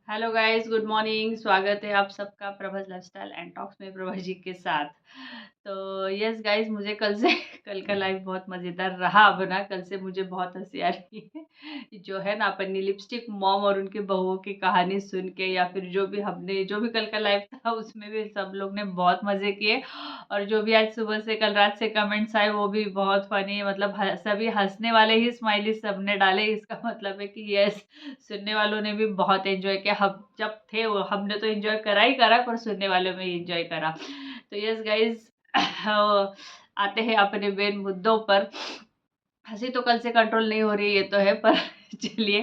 Hello guys, good morning. स्वागत है आप सबका प्रभास लाइफस्टाइल एंड टॉक्स में प्रभा जी के साथ। तो यस गाइस, मुझे कल से कल का लाइफ बहुत मज़ेदार रहा। अब ना कल से मुझे बहुत हंसी आ रही है जो है ना अपनी लिपस्टिक मॉम और उनके बहुओं की कहानी सुन के, या फिर जो भी कल का लाइफ था उसमें भी सब लोग ने बहुत मज़े किए। और जो भी आज सुबह से कल रात से कमेंट्स आए वो भी बहुत फनी, मतलब सभी हंसने वाले ही स्माइली सबने डाले। इसका मतलब है कि यस, सुनने वालों ने भी बहुत एंजॉय किया। हम जब थे वो हमने तो एंजॉय करा ही करा, पर सुनने वालों में एंजॉय करा। तो यस गाइज, आते हैं अपने मेन मुद्दों पर। हंसी तो कल से कंट्रोल नहीं हो रही, ये तो है, पर चलिए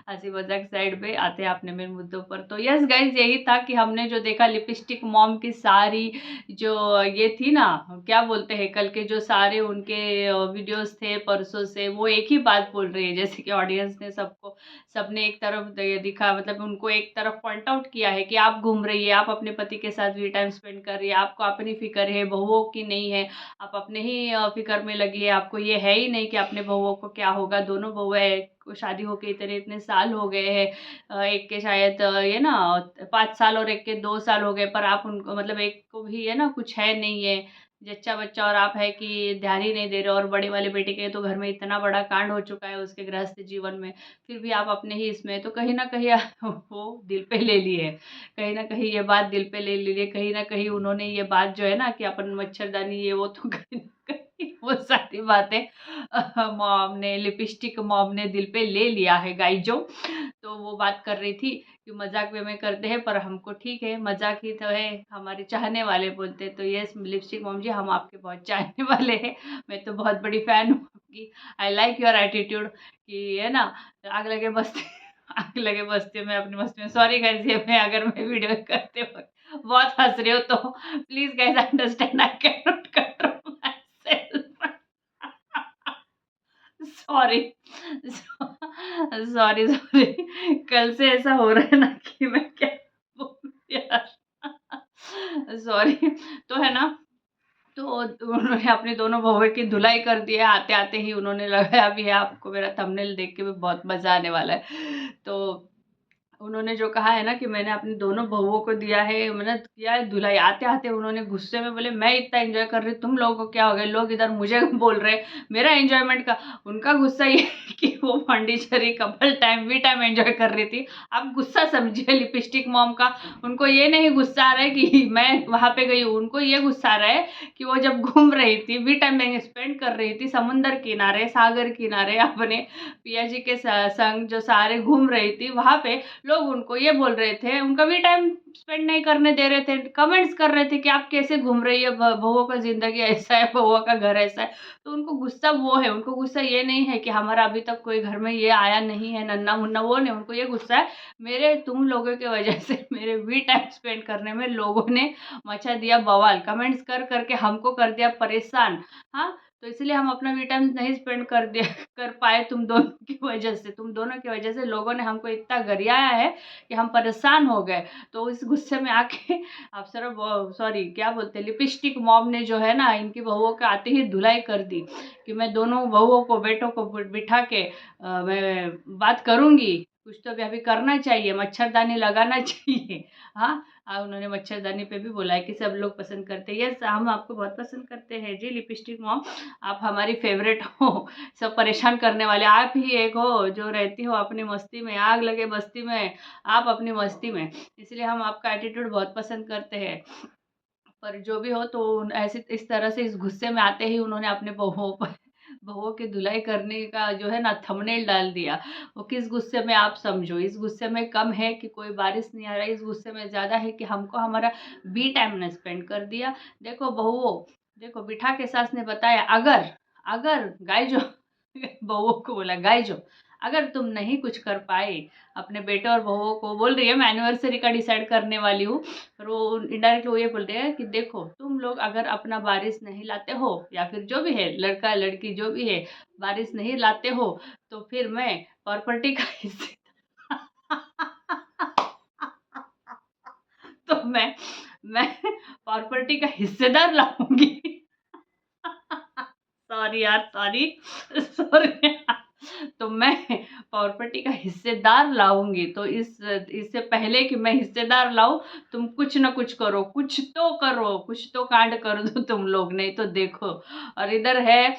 हंसी मजाक साइड पे, आते हैं अपने मेन मुद्दों पर। तो यस गाइज, यही था कि हमने जो देखा लिपस्टिक मॉम की सारी जो ये थी ना, क्या बोलते हैं, कल के जो सारे उनके वीडियोस थे परसों से, वो एक ही बात बोल रही है। जैसे कि ऑडियंस ने सबने एक तरफ दिखा, मतलब उनको एक तरफ पॉइंट आउट किया है कि आप घूम रही है, आप अपने पति के साथ भी टाइम स्पेंड कर रही है, आपको अपनी फिक्र है, बहुओं की नहीं है। आप अपने ही फिक्र में लगी है, आपको ये है ही नहीं कि अपने बहुओं को क्या होगा। दोनों बहुएं को शादी होके इतने इतने साल हो गए हैं। एक के शायद ये ना 5 साल और एक के 2 साल हो गए, पर आप उनको, मतलब एक को भी है ना कुछ है नहीं है, जच्चा बच्चा, और आप है कि ध्यान ही नहीं दे रहे। और बड़े वाले बेटे के तो घर में इतना बड़ा कांड हो चुका है उसके गृहस्थ जीवन में, फिर भी आप अपने ही इसमें, तो कहीं ना कहीं वो दिल पे ले ली है। कहीं ना कहीं ये बात दिल पे ले ली है। कहीं ना कहीं उन्होंने ये बात जो है ना कि अपन मच्छरदानी ये वो, तो कहीं ना कहीं वो सारी बातें मॉम ने, लिपस्टिक मॉम ने दिल पे ले लिया है गाइजो। तो वो बात कर रही थी कि मजाक वे में करते हैं, पर हमको ठीक है, मजाक ही तो है, हमारे चाहने वाले बोलते हैं। तो यस लिपस्टिक मॉम जी, हम आपके बहुत चाहने वाले हैं। मैं तो बहुत बड़ी फैन हूँ आपकी। आई लाइक योर एटीट्यूड कि है ना, आग लगे बस्ती आग लगे बस्ती में अपनी मस्ती में। सॉरी गाइस, ये मैं अगर मैं वीडियो करते वक्त बहुत हंस रही हूँ तो please guys understand, I can not control my self. Sorry sorry sorry, कल से ऐसा हो रहा है ना कि मैं क्या बोलूं यार। सॉरी। तो है ना, तो उन्होंने अपनी दोनों बहुएं की धुलाई कर दी है। आते आते ही उन्होंने लगाया भी है, आपको मेरा थंबनेल देख के भी बहुत मजा आने वाला है। तो उन्होंने जो कहा है ना कि मैंने अपनी दोनों बहुओं को दिया है, मैंने किया है धुलाई। आते आते उन्होंने गुस्से में बोले, मैं इतना एंजॉय कर रही, तुम लोगों को क्या हो गया, लोग इधर मुझे बोल रहे मेरा एंजॉयमेंट का। उनका गुस्सा ये है कि वो पांडिचेरी कपल टाइम भी टाइम एंजॉय कर रही थी। आप गुस्सा समझिए लिपस्टिक मॉम का। उनको ये नहीं गुस्सा आ रहा है कि मैं वहां पे गई हूँ, उनको ये गुस्सा आ रहा है कि वो जब घूम रही थी, भी टाइम स्पेंड कर रही थी समुंदर किनारे, सागर किनारे, अपने पिया जी के संग जो सारे घूम रही थी, वहां पे लोग उनको ये बोल रहे थे, उनका भी टाइम स्पेंड नहीं करने दे रहे थे, कमेंट्स कर रहे थे कि आप कैसे घूम रही है, बहुओं का जिंदगी ऐसा है, बहुओं का घर ऐसा है। तो उनको गुस्सा वो है, उनको गुस्सा ये नहीं है कि हमारा अभी तक कोई घर में ये आया नहीं है नन्ना मुन्ना, वो नहीं। उनको ये गुस्सा है मेरे तुम लोगों की वजह से, मेरे भी टाइम स्पेंड करने में लोगों ने मचा दिया बवाल, कमेंट्स कर करके हमको कर दिया परेशान। हाँ, तो इसलिए हम अपना भी टाइम नहीं स्पेंड कर पाए तुम दोनों की वजह से। तुम दोनों की वजह से लोगों ने हमको इतना गरियाया है कि हम परेशान हो गए। तो इस गुस्से में आके आप सर, सॉरी क्या बोलते हैं, लिपस्टिक मॉम ने जो है ना इनकी बहुओं के आते ही धुलाई कर दी कि मैं दोनों बहुओं को, बेटों को बिठा के मैं बात करूंगी। कुछ तो अभी करना चाहिए, मच्छरदानी लगाना चाहिए। हाँ, उन्होंने मच्छरदानी पे भी बोला है कि सब लोग पसंद करते हैं। यस, हम आपको बहुत पसंद करते हैं जी लिपस्टिक मॉम, आप हमारी फेवरेट हो। सब परेशान करने वाले आप ही एक हो जो रहती हो अपनी मस्ती में, आग लगे बस्ती में, आप अपनी मस्ती में। इसलिए हम आपका एटीट्यूड बहुत पसंद करते हैं। पर जो भी हो, तो ऐसे इस तरह से इस गुस्से में आते ही उन्होंने अपने बहुओं पर बहुओं की धुलाई करने का जो है ना थंबनेल डाल दिया। वो किस गुस्से में आप समझो, इस गुस्से में कम है कि कोई बारिश नहीं आ रहा, इस गुस्से में ज़्यादा है कि हमको हमारा बी टाइम ने स्पेंड कर दिया। देखो बहुओं, देखो बिठा के सास ने बताया, अगर अगर गाय जो बहुओं को बोला, गाय जो अगर तुम नहीं कुछ कर पाए अपने बेटे और बहुओं को, बोल रही है मैं एनिवर्सरी का डिसाइड करने वाली हूँ, पर वो इनडायरेक्टली वो ये बोल रहे हैं कि देखो तुम लोग अगर अपना बारिश नहीं लाते हो, या फिर जो भी है लड़का लड़की जो भी है, बारिश नहीं लाते हो, तो फिर मैं प्रॉपर्टी का हिस्से तो मैं प्रॉपर्टी का हिस्सेदार लाऊंगी। सॉरी यार, सॉरी सॉरी। तो मैं प्रॉपर्टी का हिस्सेदार लाऊंगी, तो इससे पहले कि मैं हिस्सेदार लाऊं, तुम कुछ ना कुछ करो, कुछ तो करो, कुछ तो कांड कर दो तुम लोग, नहीं तो देखो। और इधर है,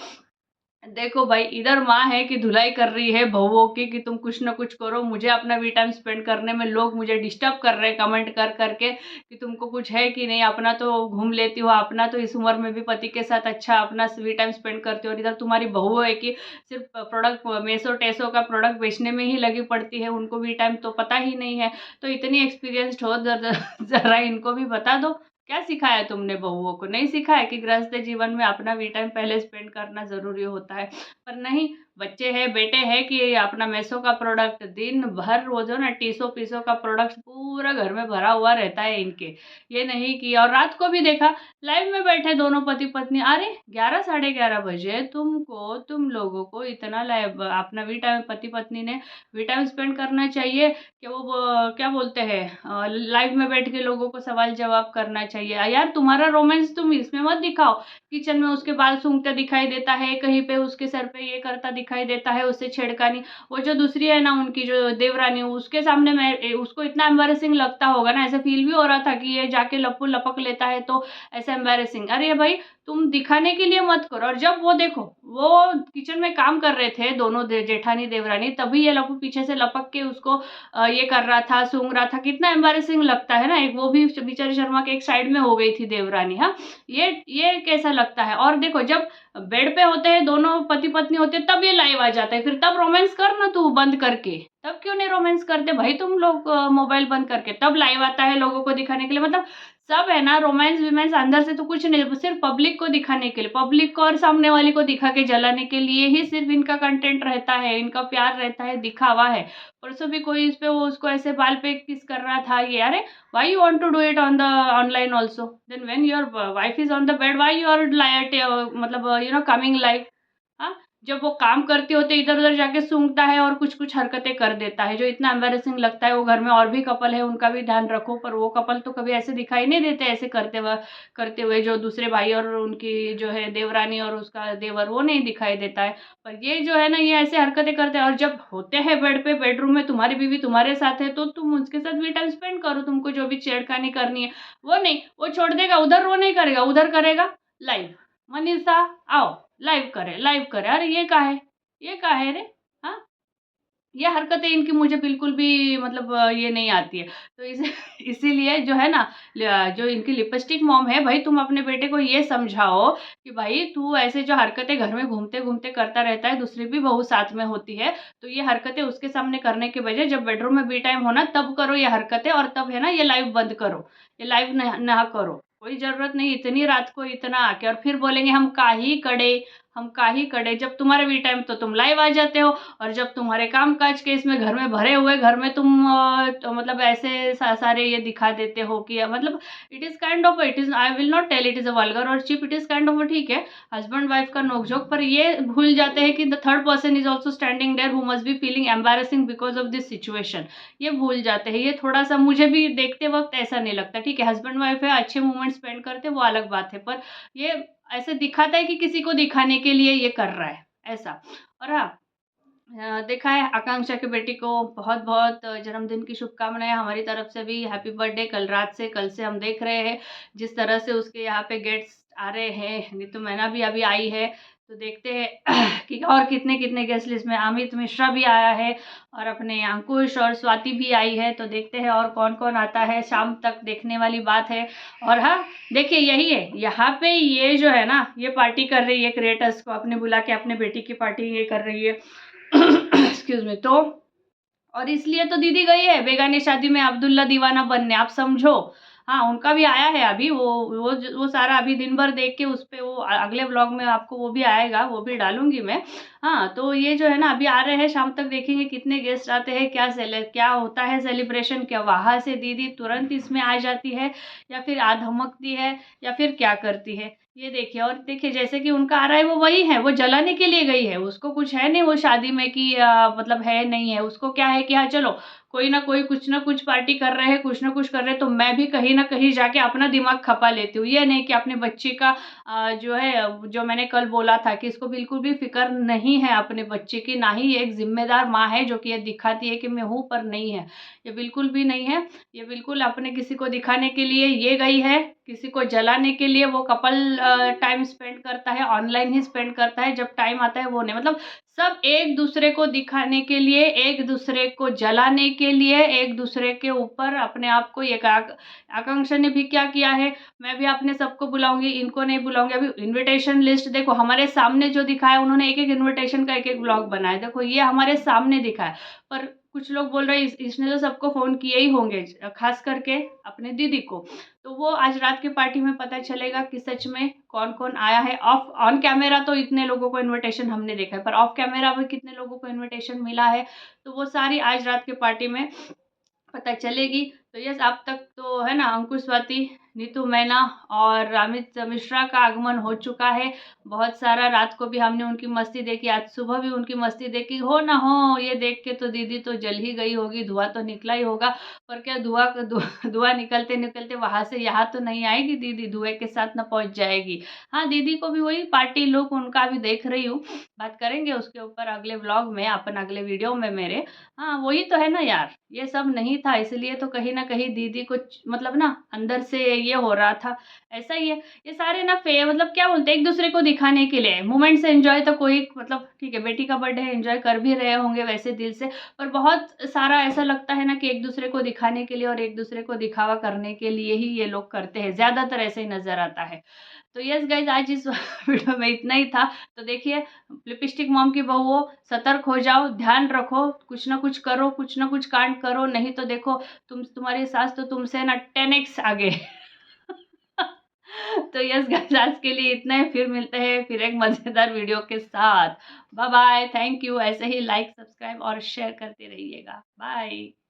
देखो भाई, इधर माँ है कि धुलाई कर रही है बहुओं की कि तुम कुछ ना कुछ करो, मुझे अपना वी टाइम स्पेंड करने में लोग मुझे डिस्टर्ब कर रहे हैं कमेंट कर करके कि तुमको कुछ है कि नहीं, अपना तो घूम लेती हो, अपना तो इस उम्र में भी पति के साथ अच्छा अपना वी टाइम स्पेंड करती हो, और इधर तुम्हारी बहू है कि सिर्फ प्रोडक्ट मेसो टेसो का प्रोडक्ट बेचने में ही लगी पड़ती है, उनको वी टाइम तो पता ही नहीं है। तो इतनी एक्सपीरियंस्ड हो, जरा इनको भी बता दो, क्या सिखाया तुमने बहुओं को? नहीं सिखाया कि गृहस्थ जीवन में अपना वी टाइम पहले स्पेंड करना ज़रूरी होता है। पर नहीं, बच्चे हैं, बेटे हैं कि अपना मेसो का प्रोडक्ट दिन भर रोज़ो ना टीसो पीसो का प्रोडक्ट पूरा घर में भरा हुआ रहता है इनके। ये नहीं कि, और रात को भी देखा लाइव में बैठे दोनों पति पत्नी, अरे 11 साढ़े 11 बजे तुम लोगों को इतना लाइव अपना वी टाइम पति पत्नी ने वी टाइम स्पेंड करना चाहिए कि वो क्या बोलते हैं, लाइव में बैठ के लोगों को सवाल जवाब करना चाहिए। यार तुम्हारा रोमांस तुम इसमें मत दिखाओ, किचन में उसके बाल सूंघते दिखाई देता है, कहीं पे उसके सर पे ये करता दिखाई देता है, उससे छेड़खानी। वो जो दूसरी है ना, उनकी जो देवरानी, उसके सामने मैं उसको इतना एम्बैरेसिंग लगता होगा ना, ऐसा फील भी हो रहा था कि ये जाके लप्पू लपक लेता है तो ऐसा एम्बैरेसिंग। अरे भाई तुम दिखाने के लिए मत करो। और जब वो देखो, वो किचन में काम कर रहे थे दोनों जेठानी देवरानी, तभी ये लप्पू पीछे से लपक के उसको ये कर रहा था, सूंघ रहा था, कितना एम्बैरेसिंग लगता है ना। एक वो भी बेचारी शर्मा के एक साइड में हो गई थी देवरानी। हाँ, ये कैसा लगता है। और देखो, जब बेड पे होते हैं दोनों पति पत्नी होते हैं, तब ये लाइव आ जाता है, फिर तब रोमांस कर ना तू बंद करके। तब क्यों नहीं रोमांस करते भाई तुम लोग मोबाइल बंद करके? तब लाइव आता है लोगों को दिखाने के लिए, मतलब सब है ना रोमांस विमेंस अंदर से तो कुछ नहीं, सिर्फ पब्लिक को दिखाने के लिए, पब्लिक को और सामने वाले को दिखा के जलाने के लिए ही सिर्फ इनका कंटेंट रहता है, इनका प्यार रहता है, दिखावा है। परसों भी कोई इस पे वो उसको ऐसे बाल पे किस कर रहा था, ये अरे why you want to do it on the online also, then when your wife is on the bed why you are मतलब coming live। हाँ, जब वो काम करते होते इधर उधर जाके सूंघता है और कुछ कुछ हरकतें कर देता है जो इतना एम्बैरेसिंग लगता है। वो घर में और भी कपल है, उनका भी ध्यान रखो, पर वो कपल तो कभी ऐसे दिखाई नहीं देते, ऐसे करते हुए जो दूसरे भाई और उनकी जो है देवरानी और उसका देवर, वो नहीं दिखाई देता है। पर ये जो है ना, ये ऐसे हरकतें करते हैं। और जब होते हैं बेड पे, बेडरूम में, तुम्हारी बीवी तुम्हारे साथ है तो तुम उसके साथ भी टाइम स्पेंड करो, तुमको जो भी छेड़खानी करनी है। वो नहीं, वो छोड़ देगा, उधर वो नहीं करेगा, उधर करेगा लाइव। मनीषा आओ लाइव करे, लाइव करे। अरे ये का है, ये का है रे? हाँ, ये हरकतें इनकी मुझे बिल्कुल भी मतलब ये नहीं आती है। तो इसीलिए जो है ना, जो इनकी लिपस्टिक मॉम है, भाई तुम अपने बेटे को ये समझाओ कि भाई तू ऐसे जो हरकतें घर में घूमते घूमते करता रहता है, दूसरी भी बहू साथ में होती है, तो ये हरकतें उसके सामने करने के बजाय जब बेडरूम में बी टाइम होना तब करो ये हरकतें, और तब है ना ये लाइव बंद करो, ये लाइव ना करो। कोई ज़रूरत नहीं इतनी रात को इतना आके, और फिर बोलेंगे हम काहे कड़े, हम काहे कड़े। जब तुम्हारे वी टाइम तो तुम लाइव आ जाते हो, और जब तुम्हारे काम काज के इसमें घर में भरे हुए घर में तुम तो मतलब ऐसे सारे ये दिखा देते हो कि मतलब it is kind of, it is, I will not tell it is a vulgar और cheap, it is kind of ठीक है हस्बैंड वाइफ का नोकझोंक। पर ये भूल जाते हैं कि the third person is also standing there who must be feeling embarrassing because of this situation. ये भूल जाते हैं। ये थोड़ा सा मुझे भी देखते वक्त ऐसा नहीं लगता। ठीक है, हस्बैंड वाइफ है, अच्छे मोमेंट स्पेंड करते, वो अलग बात है, पर ये ऐसे दिखाता है कि किसी को दिखाने के लिए ये कर रहा है ऐसा। और हाँ, देखा है, आकांक्षा की बेटी को बहुत बहुत जन्मदिन की शुभकामनाएं हमारी तरफ से भी। Happy birthday. कल रात से, कल से हम देख रहे हैं जिस तरह से उसके यहाँ पे गेट्स आ रहे हैं। नीतू मैना भी अभी आई है, तो देखते हैं कि और कितने कितने गेस्ट लिस्ट में। अमित मिश्रा भी आया है, और अपने अंकुश और स्वाति भी आई है, तो देखते हैं और कौन कौन आता है। शाम तक देखने वाली बात है। और हाँ, देखिए यही है, यहाँ पे ये जो है ना, ये पार्टी कर रही है, क्रिएटर्स को अपने बुला के अपने बेटी की पार्टी ये कर रही है। Excuse me. तो और इसलिए तो दीदी गई है बेगानी शादी में अब्दुल्ला दीवाना बनने, आप समझो। हाँ, उनका भी आया है अभी, वो सारा अभी दिन भर देख के उस पे वो अगले व्लॉग में आपको वो भी आएगा, वो भी डालूंगी मैं। हाँ, तो ये जो है ना अभी आ रहे हैं, शाम तक देखेंगे कितने गेस्ट आते हैं, क्या होता है सेलिब्रेशन, क्या वहाँ से दीदी तुरंत इसमें आ जाती है, या फिर धमकती है, या फिर क्या करती है, ये देखिए। और देखिए जैसे कि उनका आ रहा है, वो वही है, वो जलाने के लिए गई है, उसको कुछ है नहीं वो शादी में कि मतलब है नहीं है, उसको क्या है कि हाँ चलो कोई ना कोई कुछ ना कुछ पार्टी कर रहे हैं, कुछ ना कुछ कर रहे हैं, तो मैं भी कहीं ना कहीं जाके अपना दिमाग खपा लेती हूँ। ये नहीं कि अपने बच्चे का जो है, जो मैंने कल बोला था कि इसको बिल्कुल भी फ़िक्र नहीं है अपने बच्चे की, ना ही ये एक ज़िम्मेदार माँ है जो कि ये दिखाती है कि मैं हूँ पर नहीं है। ये बिल्कुल भी नहीं है। ये बिल्कुल अपने किसी को दिखाने के लिए ये गई है, किसी को जलाने के लिए वो कपल टाइम स्पेंड करता है, ऑनलाइन ही स्पेंड करता है, जब टाइम आता है वो नहीं। मतलब सब एक दूसरे को दिखाने के लिए, एक दूसरे को जलाने के लिए, एक दूसरे के ऊपर अपने आप को ये आकांक्षा ने भी क्या किया है, मैं भी अपने सबको बुलाऊंगी, इनको नहीं बुलाऊंगी। अभी इनविटेशन लिस्ट देखो हमारे सामने जो दिखाया, उन्होंने एक एक इनविटेशन का एक एक ब्लॉग बनाया, देखो ये हमारे सामने दिखाया। पर कुछ लोग बोल रहे हैं इसने तो सबको फ़ोन किए ही होंगे, खास करके अपने दीदी को। तो वो आज रात की पार्टी में पता चलेगा कि सच में कौन कौन आया है। ऑफ ऑन कैमरा तो इतने लोगों को इनविटेशन हमने देखा है, पर ऑफ कैमरा भी कितने लोगों को इनविटेशन मिला है, तो वो सारी आज रात की पार्टी में पता चलेगी। तो यस, अब तक तो है ना, अंकुश स्वाति, नीतू मैना और अमित मिश्रा का आगमन हो चुका है। बहुत सारा रात को भी हमने उनकी मस्ती देखी, आज सुबह भी उनकी मस्ती देखी। हो ना हो, ये देख के तो दीदी तो जल ही गई होगी, धुआं तो निकला ही होगा। पर क्या धुआं निकलते निकलते वहां से यहाँ तो नहीं आएगी दीदी, धुएं के साथ ना पहुंच जाएगी। हाँ, दीदी को भी वही पार्टी लुक उनका भी देख रही हूँ, बात करेंगे उसके ऊपर अगले व्लॉग में, अपन अगले वीडियो में मेरे। हाँ, वही तो है ना यार, ये सब नहीं था, इसलिए तो कहीं न कहीं दीदी को मतलब ना अंदर से ये हो रहा था। ऐसा ही है, ये सारे ना मतलब क्या बोलते हैं, एक-दूसरे को दिखाने के लिए मोमेंट्स एन्जॉय तो कोई मतलब ठीक है, बेटी का बर्थडे है, एन्जॉय कर भी रहे होंगे वैसे दिल से, पर बहुत सारा ऐसा लगता है ना कि एक-दूसरे को दिखाने के लिए और एक-दूसरे को दिखावा करने के लिए ही ये लोग करते हैं, ज़्यादातर ऐसे ही नज़र आता है। तो यस गाइज़, आज इस वीडियो में इतना ही था। तो देखिए, लिपस्टिक मॉम की बहुओं, सतर्क हो जाओ, ध्यान रखो, कुछ ना कुछ करो, कुछ ना कुछ कांड करो, नहीं तो देखो तुम्हारी सास तो तुमसे ना 10x आगे। तो यस गाइस, आज के लिए इतना ही, फिर मिलते हैं फिर एक मज़ेदार वीडियो के साथ। Bye bye, thank you. ऐसे ही लाइक, सब्सक्राइब और शेयर करते रहिएगा। बाय।